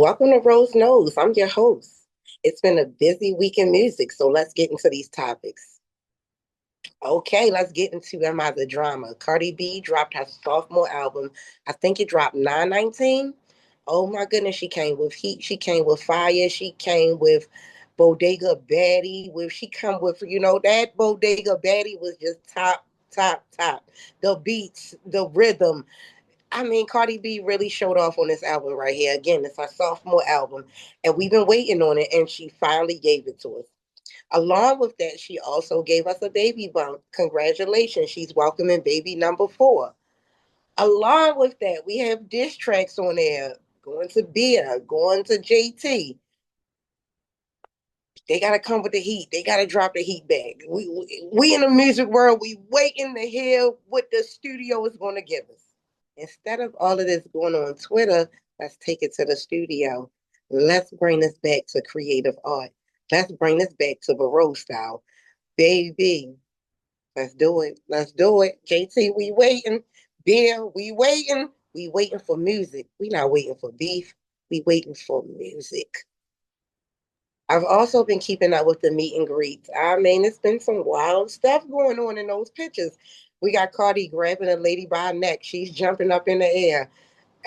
Welcome to Rose Knows. I'm your host. It's been a busy week in music, so let's get into these topics. Okay, let's get into Am I the Drama? Cardi B dropped her sophomore album. I think it dropped 9/19. Oh my goodness, she came with heat. She came with fire. She came with Bodega Baddie. She come with, that Bodega Baddie was just top, top, top. The beats, the rhythm. I mean, Cardi B really showed off on this album right here. Again, it's her sophomore album, and we've been waiting on it, and she finally gave it to us. Along with that, she also gave us a baby bump. Congratulations, she's welcoming baby number 4. Along with that, we have diss tracks on there, going to Bia, going to JT. They gotta come with the heat. They gotta drop the heat back. We in the music world, we waiting to hear what the studio is gonna give us. Instead of all of this going on Twitter, let's take it to the studio. Let's bring this back to creative art. Let's bring this back to Baroque style. Baby, let's do it. Let's do it. JT, we waiting. Bill, we waiting. We waiting for music. We not waiting for beef. We waiting for music. I've also been keeping up with the meet and greets. I mean, it's been some wild stuff going on in those pictures. We got Cardi grabbing a lady by her neck. She's jumping up in the air.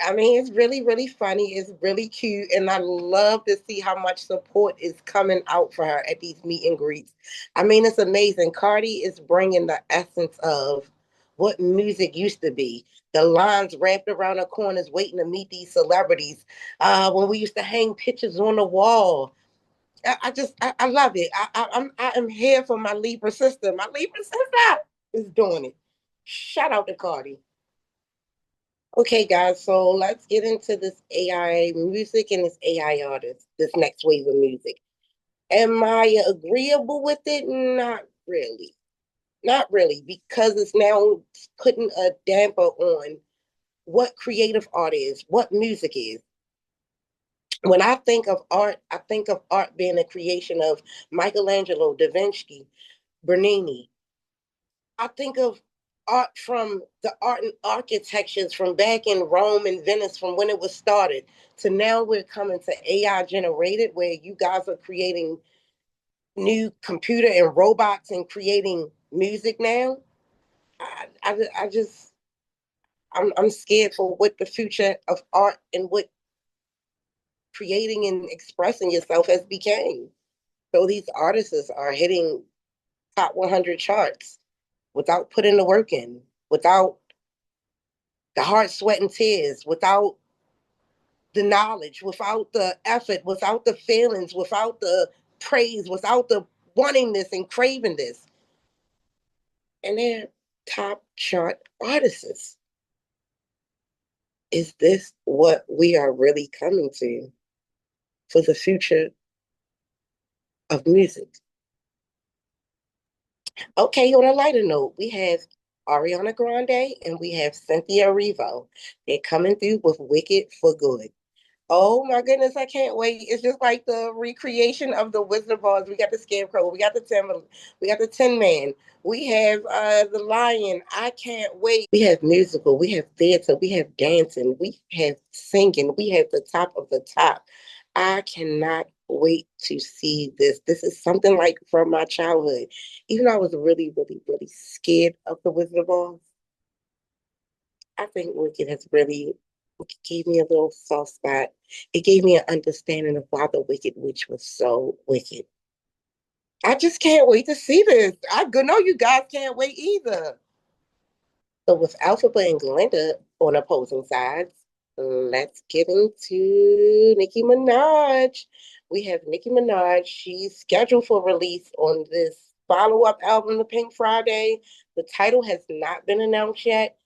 I mean, it's really, really funny. It's really cute. And I love to see how much support is coming out for her at these meet and greets. I mean, it's amazing. Cardi is bringing the essence of what music used to be. The lines wrapped around the corners waiting to meet these celebrities. When we used to hang pictures on the wall. I love it. I am here for my Libra sister. My Libra sister is doing it. Shout out to Cardi. Okay, guys, so let's get into this AI music and this AI artist, this next wave of music. Am I agreeable with it? Not really. Not really, because it's now putting a damper on what creative art is, what music is. When I think of art, I think of art being a creation of Michelangelo, Da Vinci, Bernini. I think of art from the art and architectures from back in Rome and Venice from when it was started to now we're coming to AI generated where you guys are creating new computer and robots and creating music now. I just I'm scared for what the future of art and what creating and expressing yourself has became. So these artists are hitting top 100 charts without putting the work in, without the heart, sweat, and tears, without the knowledge, without the effort, without the feelings, without the praise, without the wanting this and craving this. And they're top chart artists. Is this what we are really coming to for the future of music? Okay, on a lighter note, we have Ariana Grande and we have Cynthia Erivo. They're coming through with Wicked for Good. Oh my goodness, I can't wait. It's just like the recreation of the Wizard of Oz. We got the Scarecrow, we got the we got the Tin Man, we have the Lion. I can't wait. We have musical, we have theater, we have dancing, we have singing, we have the top of the top. I cannot wait to see this. This is something like from my childhood. Even though I was really, really, really scared of the Wizard of Oz, I think Wicked has really gave me a little soft spot. It gave me an understanding of why the Wicked Witch was so wicked. I just can't wait to see this. I know you guys can't wait either. So with Alphaba and Glinda on opposing sides, let's get into Nicki Minaj. We have Nicki Minaj. She's scheduled for release on this follow-up album, The Pink Friday. The title has not been announced yet.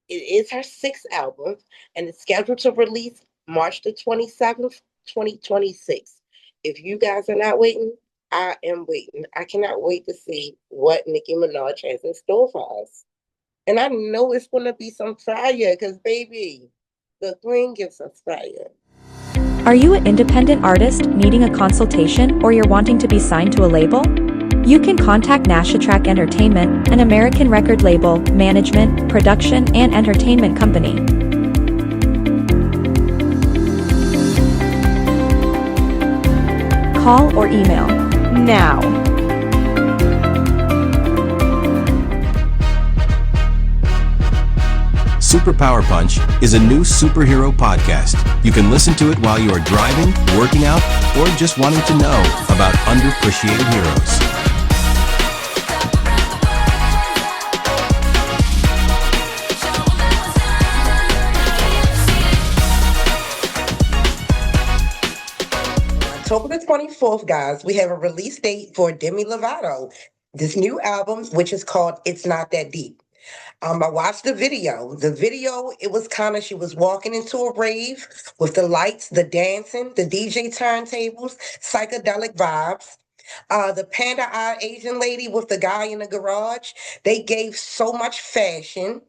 It is her 6th album, and it's scheduled to release March the 27th, 2026. If you guys are not waiting, I am waiting. I cannot wait to see what Nicki Minaj has in store for us. And I know it's going to be some fire, because, baby, the Queen gives us fire. Are you an independent artist needing a consultation or you're wanting to be signed to a label? You can contact Nashatrack Entertainment, an American record label, management, production, and entertainment company. call or email now. Superpower Punch is a new superhero podcast. You can listen to it while you are driving, working out, or just wanting to know about underappreciated heroes. October the 24th, guys, we have a release date for Demi Lovato, this new album, which is called It's Not That Deep. I watched the video. The video, it was kind of, she was walking into a rave with the lights, the dancing, the DJ turntables, psychedelic vibes. The panda-eyed Asian lady with the guy in the garage, they gave so much fashion.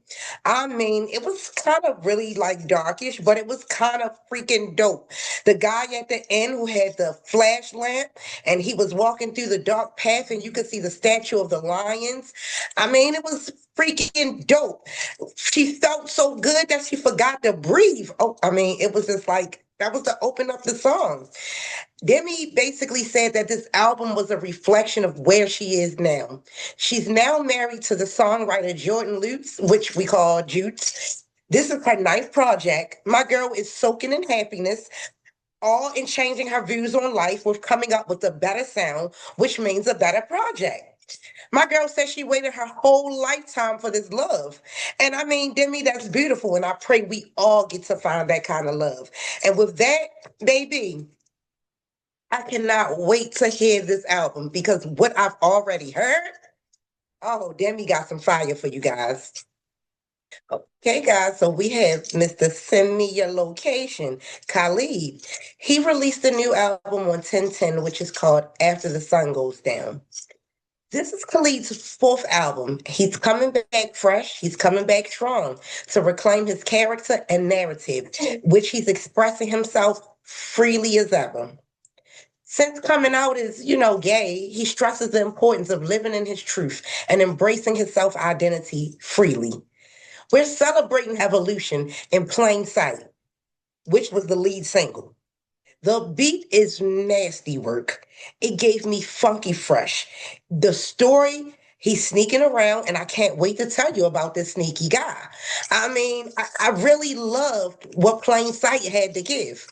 I mean, it was kind of really like darkish, but it was kind of freaking dope. The guy at the end who had the flash lamp and he was walking through the dark path and you could see the statue of the lions. I mean, it was freaking dope. She felt so good that she forgot to breathe. Oh, I mean, it was just like that was to open up the song. Demi basically said that this album was a reflection of where she is now. She's now married to the songwriter Jordan Lutz, which we call Jutes. This is her ninth project. My girl is soaking in happiness, all in changing her views on life with coming up with a better sound, which means a better project. My girl says she waited her whole lifetime for this love. And I mean, Demi, that's beautiful. And I pray we all get to find that kind of love. And with that, baby, I cannot wait to hear this album because what I've already heard, oh, Demi got some fire for you guys. Okay, guys, so we have Mr. Send Me Your Location, Khalid. He released a new album on 1010, which is called After the Sun Goes Down. This is Khalid's fourth album. He's coming back fresh, he's coming back strong to reclaim his character and narrative, which he's expressing himself freely as ever. Since coming out as, gay, he stresses the importance of living in his truth and embracing his self identity freely. We're celebrating evolution in plain sight, which was the lead single. The beat is nasty work. It gave me funky fresh. The story, he's sneaking around, and I can't wait to tell you about this sneaky guy. I mean, I really loved what Plain Sight had to give.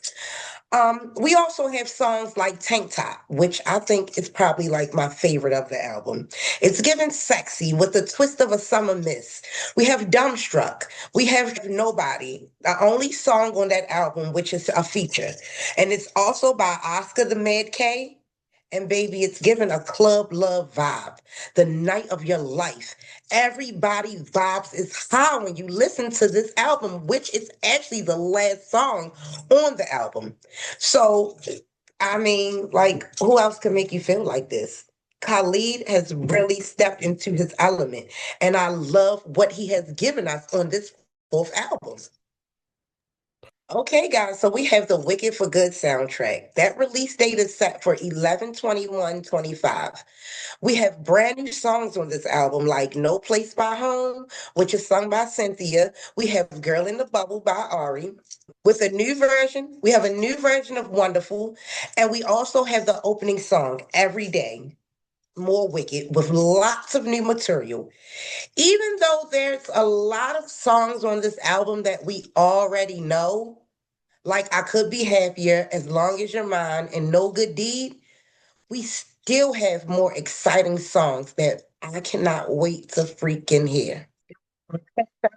We also have songs like Tank Top, which I think is probably like my favorite of the album. It's given sexy with the twist of a summer miss. We have Dumbstruck. We have Nobody, the only song on that album, which is a feature. And it's also by Oscar the Mad K. And baby, it's given a club love vibe, the night of your life. Everybody vibes is high when you listen to this album, which is actually the last song on the album. So, I mean, like, who else can make you feel like this? Khalid has really stepped into his element, and I love what he has given us on this fourth album. Okay, guys, so we have the Wicked for Good soundtrack. That release date is set for 11/21/25. We have brand new songs on this album, like No Place by Home, which is sung by Cynthia. We have Girl in the Bubble by Ari. With a new version, we have a new version of Wonderful, and we also have the opening song, Every Day, More Wicked, with lots of new material. Even though there's a lot of songs on this album that we already know, like I Could Be Happier, As Long as You're Mine, and No Good Deed, we still have more exciting songs that I cannot wait to freaking hear.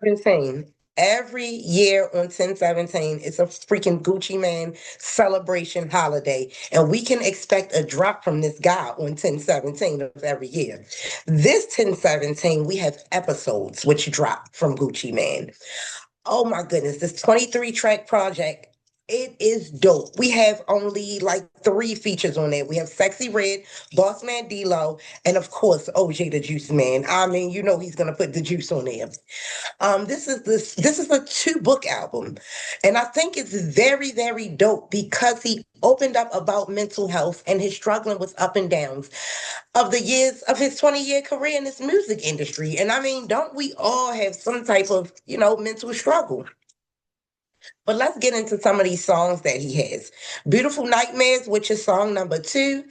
17. Every year on 10/17, it's a freaking Gucci Man celebration holiday. And we can expect a drop from this guy on 10/17 of every year. This 10/17, we have episodes which drop from Gucci Man. Oh my goodness, this 23 track project, it is dope. We have only like three features on there. We have Sexy Red, Boss Man D-Lo, and of course OJ the Juice Man. I mean, you know he's gonna put the juice on there. This is a two book album, and I think it's very very dope because he opened up about mental health and his struggling with up and downs of the years of his 20-year career in this music industry. And I mean, don't we all have some type of mental struggle? But let's get into some of these songs that he has. Beautiful Nightmares, which is song number 2.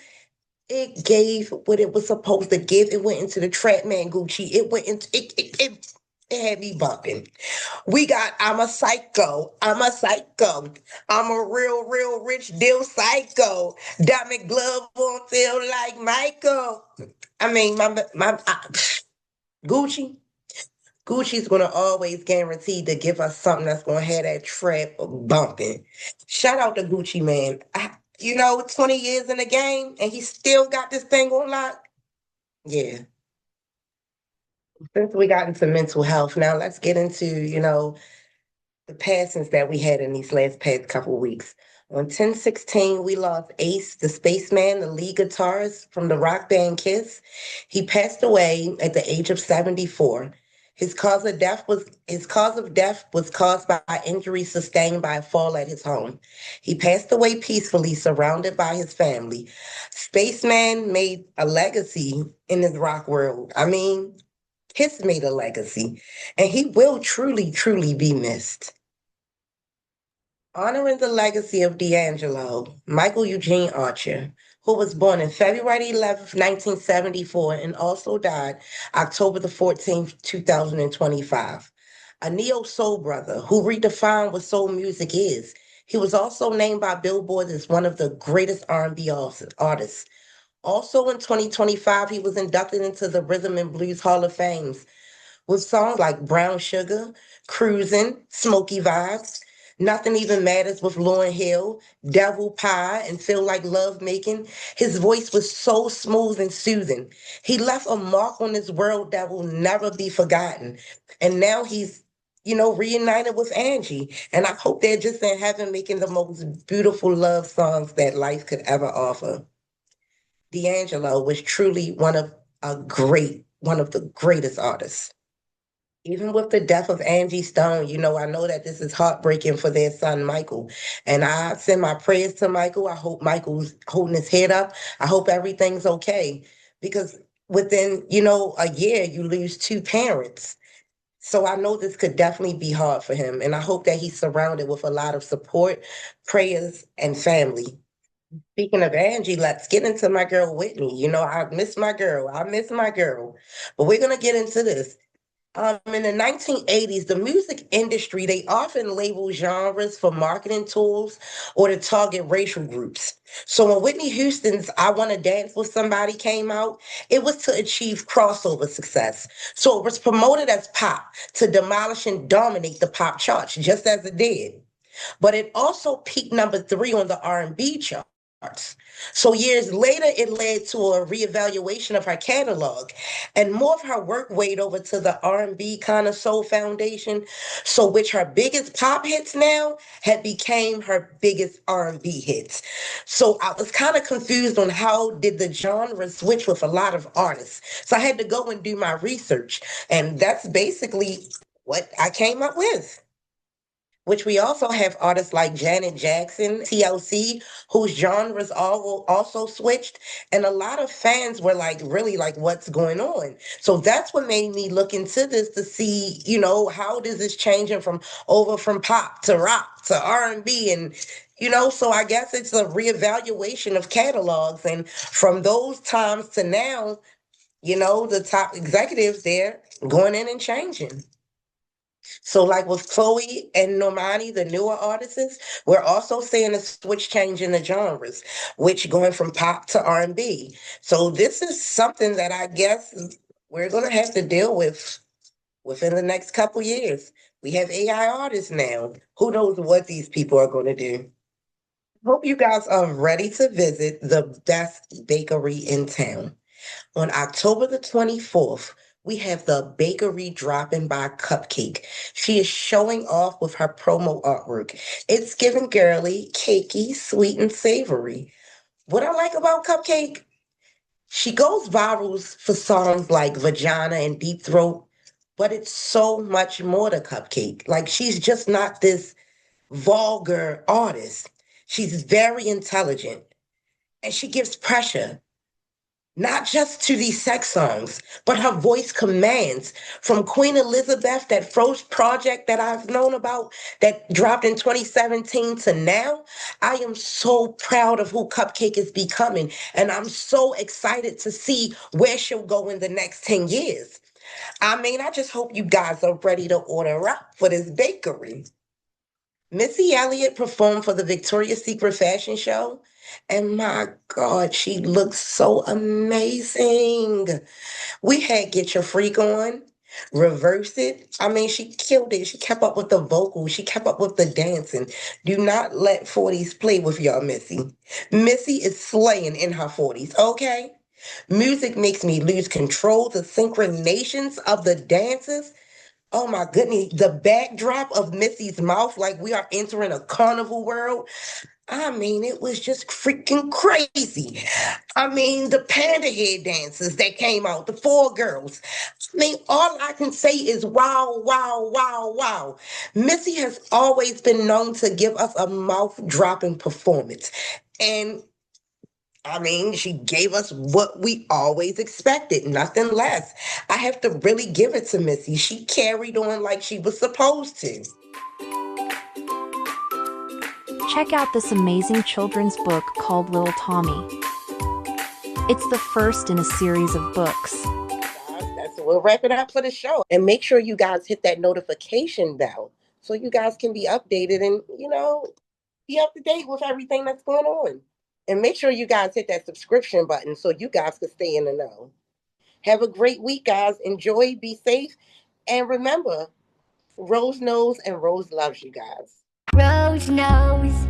It gave what it was supposed to give. It went into the Trap Man Gucci. It went into it had me bumping. We got I'm a psycho. I'm a psycho. I'm a real rich deal psycho. Diamond glove won't feel like Michael. I mean, Gucci. Gucci's gonna always guarantee to give us something that's gonna have that trap bumping. Shout out to Gucci man. 20 years in the game and he still got this thing on lock. Yeah. Since we got into mental health, now let's get into, the passings that we had in these last past couple of weeks. On 10/16, we lost Ace, the spaceman, the lead guitarist from the rock band Kiss. He passed away at the age of 74. His cause of death was caused by injury sustained by a fall at his home. He passed away peacefully, surrounded by his family. Spaceman made a legacy in his rock world. I mean, Kiss made a legacy, and he will truly, truly be missed. Honoring the legacy of D'Angelo, Michael Eugene Archer, who was born on February 11th, 1974, and also died October the 14th, 2025. A neo soul brother who redefined what soul music is. He was also named by Billboard as one of the greatest R&B artists. Also in 2025, he was inducted into the Rhythm and Blues Hall of Fame with songs like Brown Sugar, Cruising, Smoky Vibes, Nothing Even Matters with Lauryn Hill, Devil Pie, and Feel Like Love Making. His voice was so smooth and soothing. He left a mark on this world that will never be forgotten. And now he's, reunited with Angie. And I hope they're just in heaven making the most beautiful love songs that life could ever offer. D'Angelo was truly one of the greatest artists. Even with the death of Angie Stone, I know that this is heartbreaking for their son, Michael. And I send my prayers to Michael. I hope Michael's holding his head up. I hope everything's okay. Because within, a year, you lose two parents. So I know this could definitely be hard for him. And I hope that he's surrounded with a lot of support, prayers, and family. Speaking of Angie, let's get into my girl Whitney. I miss my girl. I miss my girl. But we're going to get into this. In the 1980s, the music industry, they often label genres for marketing tools or to target racial groups. So when Whitney Houston's I Want to Dance with Somebody came out, it was to achieve crossover success. So it was promoted as pop to demolish and dominate the pop charts, just as it did. But it also peaked number 3 on the R&B charts. So years later, it led to a reevaluation of her catalog, and more of her work weighed over to the R&B kind of soul foundation. So, which her biggest pop hits now had became her biggest R&B hits. So I was kind of confused on how did the genre switch with a lot of artists. So I had to go and do my research, and that's basically what I came up with. Which we also have artists like Janet Jackson, TLC, whose genres all also switched. And a lot of fans were like, really like, what's going on? So that's what made me look into this to see, how does this changing from pop to rock to R&B and so I guess it's a reevaluation of catalogs. And from those times to now, the top executives there going in and changing. So, like with Chloe and Normani, the newer artists, we're also seeing a switch change in the genres, which going from pop to R&B. So this is something that I guess we're going to have to deal with within the next couple years. We have AI artists now. Who knows what these people are going to do? Hope you guys are ready to visit the best bakery in town. On October the 24th, we have the bakery dropping by Cupcake. She is showing off with her promo artwork. It's giving girly, cakey, sweet, and savory. What I like about Cupcake, she goes viral for songs like Vagina and Deep Throat, but it's so much more to Cupcake. Like, she's just not this vulgar artist. She's very intelligent and she gives pressure. not just to these sex songs, but her voice commands. From Queen Elizabeth, that first project that I've known about that dropped in 2017 to now, I am so proud of who Cupcake is becoming. And I'm so excited to see where she'll go in the next 10 years. I mean, I just hope you guys are ready to order up for this bakery. Missy Elliott performed for the Victoria's Secret fashion show, and my God, she looks so amazing. We had Get Your Freak On, Reverse It. I mean, she killed it. She kept up with the vocals, she kept up with the dancing. Do not let 40s play with y'all, Missy. Missy is slaying in her 40s, okay? Music makes me lose control. The synchronations of the dances. Oh my goodness, the backdrop of Missy's mouth, like we are entering a carnival world. I mean, it was just freaking crazy. I mean, the panda head dances that came out, the four girls. I mean, all I can say is wow, wow, wow, wow. Missy has always been known to give us a mouth dropping performance. And I mean, she gave us what we always expected, nothing less. I have to really give it to Missy. She carried on like she was supposed to. Check out this amazing children's book called Little Tommy. It's the first in a series of books. We'll wrap it up for the show. And make sure you guys hit that notification bell so you guys can be updated and, be up to date with everything that's going on. And make sure you guys hit that subscription button so you guys can stay in the know. Have a great week, guys. Enjoy, be safe. And remember, Rose knows and Rose loves you guys. Rose knows.